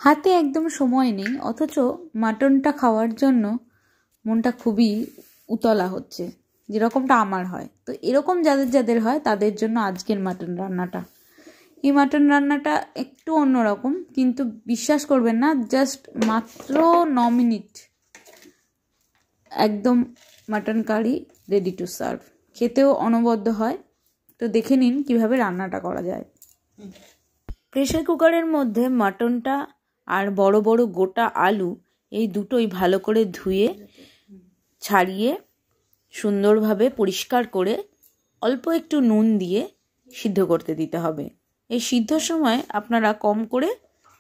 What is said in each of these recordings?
হাতে একদম সময় নেই, অথচ মাটনটা খাওয়ার জন্য মনটা খুবই উতলা হচ্ছে, যেরকমটা আমার হয়। তো এরকম যাদের যাদের হয় তাদের জন্য আজকের মাটন রান্নাটা। এই মাটন রান্নাটা একটু অন্যরকম, কিন্তু বিশ্বাস করবেন না, জাস্ট মাত্র 9 মিনিট একদম mutton curry ready to serve. খেতেও অনবদ্য হয়। তো দেখে নিন কিভাবে রান্নাটা করা যায়। প্রেসার কুকারের মধ্যে মাটনটা আর বড় বড় গোটা আলু এই দুটোই ভালো করে ধুয়ে ছাড়িয়ে সুন্দরভাবে পরিষ্কার করে অল্প একটু নুন দিয়ে সিদ্ধ করতে দিতে হবে। এই সিদ্ধর সময় আপনারা কম করে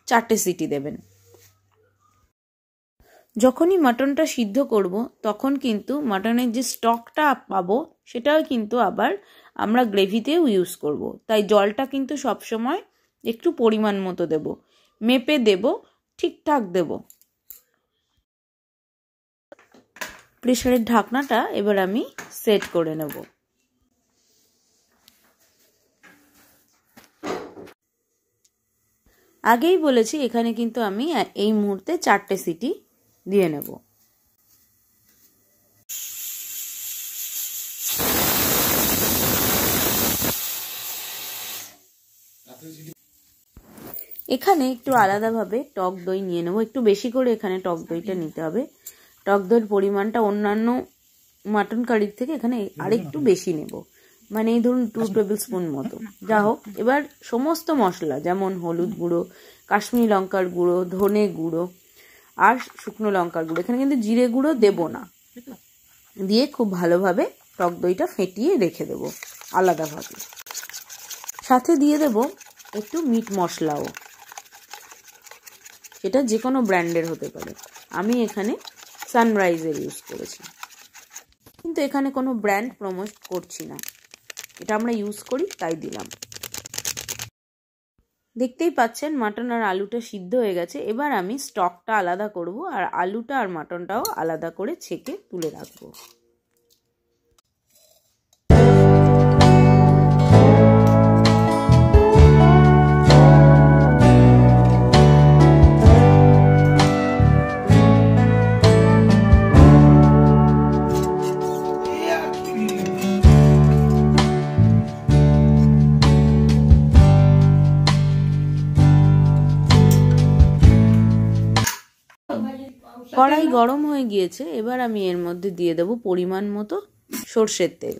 4টে সিটি দেবেন। যখনই মাটনটা সিদ্ধ করব তখন কিন্তু মাটনের যে স্টকটা পাবো সেটাও কিন্তু আবার আমরা গ্রেভিতেও ইউজ করব। তাই জলটা কিন্তু সবসময় একটু পরিমাণ মতো দেব, মেপে দেব, ঠিকঠাক দেব। প্রেসারের ঢাকনাটা এবার আমি সেট করে নেব। আগেই বলেছি এখানে কিন্তু আমি এই মুহূর্তে 4টে সিটি দিয়ে নেব। এখানে একটু আলাদাভাবে টক দই নিয়ে নেব, একটু বেশি করে এখানে টক দইটা নিতে হবে। টক দইয়ের পরিমাণটা অন্যান্য মাটন কারির থেকে এখানে আরেকটু বেশি নেব, মানে এই ধরুন 2 টেবিল স্পুন মতো। যা হোক, এবার সমস্ত মশলা যেমন হলুদ গুঁড়ো, কাশ্মীরি লঙ্কার গুঁড়ো, ধনে গুঁড়ো আর শুকনো লঙ্কার গুঁড়ো, এখানে কিন্তু জিরে গুঁড়ো দেব না, দিয়ে খুব ভালোভাবে টক দইটা ফেটিয়ে রেখে দেব আলাদাভাবে। সাথে দিয়ে দেব একটু মিট মশলাও, সেটা যে কোনো ব্র্যান্ডের হতে পারে। আমি এখানে সানরাইজের ইউজ করেছি, কিন্তু এখানে কোনো ব্র্যান্ড প্রমোট করছি না, এটা আমরা ইউজ করি তাই দিলাম। দেখতেই পাচ্ছেন মাটন আর আলুটা সিদ্ধ হয়ে গেছে। এবার আমি স্টকটা আলাদা করব আর আলুটা আর মাটনটাও আলাদা করে ছেঁকে তুলে রাখবো। কড়াই গরম হয়ে গিয়েছে, এবার আমি এর মধ্যে দিয়ে দেব পরিমাণ মতো সর্ষের তেল।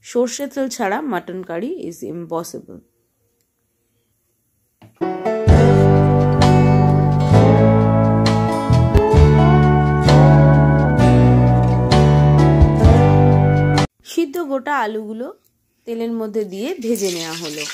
সর্ষের তেল ছাড়া মাটন কারি ইজ ইম্পসিবল। সিদ্ধ গোটা আলুগুলো তেলের মধ্যে দিয়ে ভেজে নেওয়া হলো।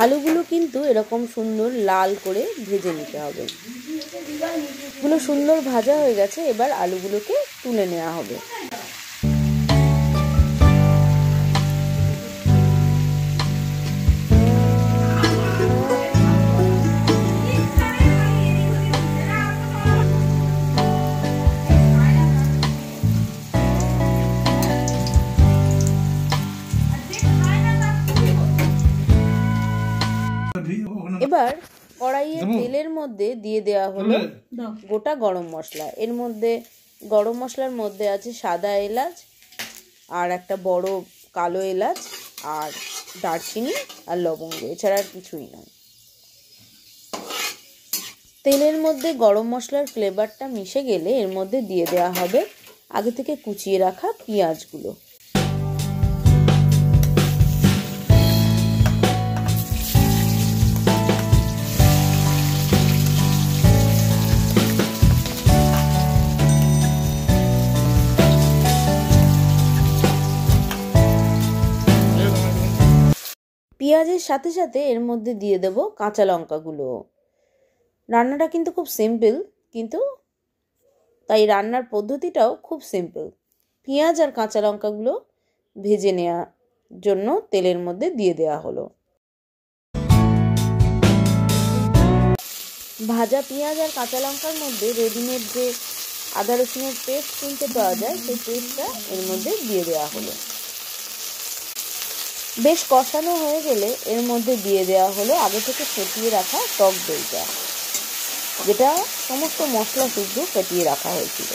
আলুগুলো কিন্তু এরকম সুন্দর লাল করে ভেজে নিতে হবে। এগুলো সুন্দর ভাজা হয়ে গেছে, এবার আলুগুলোকে তুলে নেওয়া হবে। এবার কড়াইয়ে তেলের মধ্যে দিয়ে দেওয়া হলো গোটা গরম মশলা। এর মধ্যে গরম মশলার মধ্যে আছে সাদা এলাচ আর একটা বড় কালো এলাচ আর দারচিনি আর লবঙ্গ, এছাড়া আর কিছুই নয়। তেলের মধ্যে গরম মশলার ফ্লেভারটা মিশে গেলে এর মধ্যে দিয়ে দেওয়া হবে আগে থেকে কুচিয়ে রাখা পেঁয়াজগুলো। পেঁয়াজের সাথে সাথে এর মধ্যে দিয়ে দেব কাঁচা লঙ্কাগুলো। রান্নাটা কিন্তু খুব সিম্পল, কিন্তু তাই রান্নার পদ্ধতিটাও খুব সিম্পল। পেঁয়াজ আর কাঁচা লঙ্কাগুলো ভেজে নেওয়ার জন্য তেলের মধ্যে দিয়ে দেওয়া হলো। ভাজা পেঁয়াজ আর কাঁচা লঙ্কার মধ্যে রেডিমেড যে আদা রসুনের পেস্ট কিনতে পাওয়া যায়, সেই পেস্টটা এর মধ্যে দিয়ে দেওয়া হলো। বেশ কষানো হয়ে গেলে এর মধ্যে দিয়ে দেওয়া হলো আগে থেকে ফেটিয়ে রাখা টক দইটা, যেটা সমস্ত মশলা শুদ্ধ ফেটিয়ে রাখা হয়েছিল।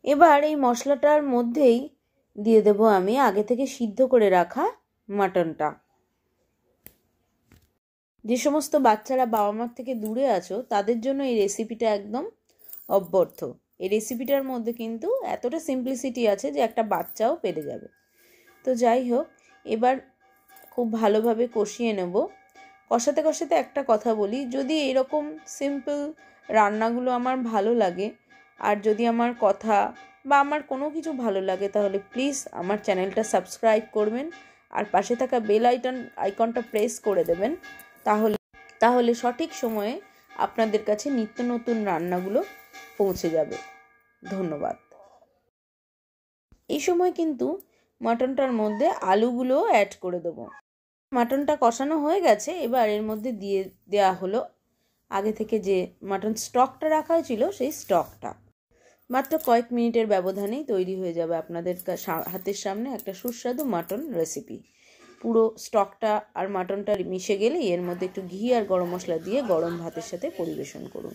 এবার এই মশলাটার মধ্যেই দিয়ে দেব আমি আগে থেকে সিদ্ধ করে রাখা মাটনটা। যে সমস্ত বাচ্চারা বাবা মার থেকে দূরে আছো তাদের জন্য এই রেসিপিটা একদম অব্যর্থ। এই রেসিপিটার মধ্যে কিন্তু এতটা সিম্পলিসিটি আছে যে একটা বাচ্চাও পেরে যাবে। তো যাই হোক, এবার খুব ভালোভাবে কষিয়ে নেব। কষাতে কষাতে একটা কথা বলি, যদি এরকম সিম্পল রান্নাগুলো আমার ভালো লাগে আর যদি আমার কথা বা আমার কোনো কিছু ভালো লাগে, তাহলে প্লিজ আমার চ্যানেলটা সাবস্ক্রাইব করবেন আর পাশে থাকা বেল আইকনটা প্রেস করে দেবেন। তাহলে সঠিক সময়ে আপনাদের কাছে নিত্য নতুন রান্নাগুলো পৌঁছে যাবে। ধন্যবাদ। এই সময় কিন্তু মাটনটার মধ্যে আলুগুলো অ্যাড করে দেবো। মাটনটা কষানো হয়ে গেছে, এবার এর মধ্যে দিয়ে দেওয়া হলো আগে থেকে যে মাটন স্টকটা রাখা হয়েছিল, সেই স্টকটা। মাত্র কয়েক মিনিটের ব্যবধানেই তৈরি হয়ে যাবে আপনাদের হাতের সামনে একটা সুস্বাদু মাটন রেসিপি। পুরো স্টকটা আর মাটনটা মিশে গেলেই এর মধ্যে একটু ঘি আর গরম মশলা দিয়ে গরম ভাতের সাথে পরিবেশন করুন।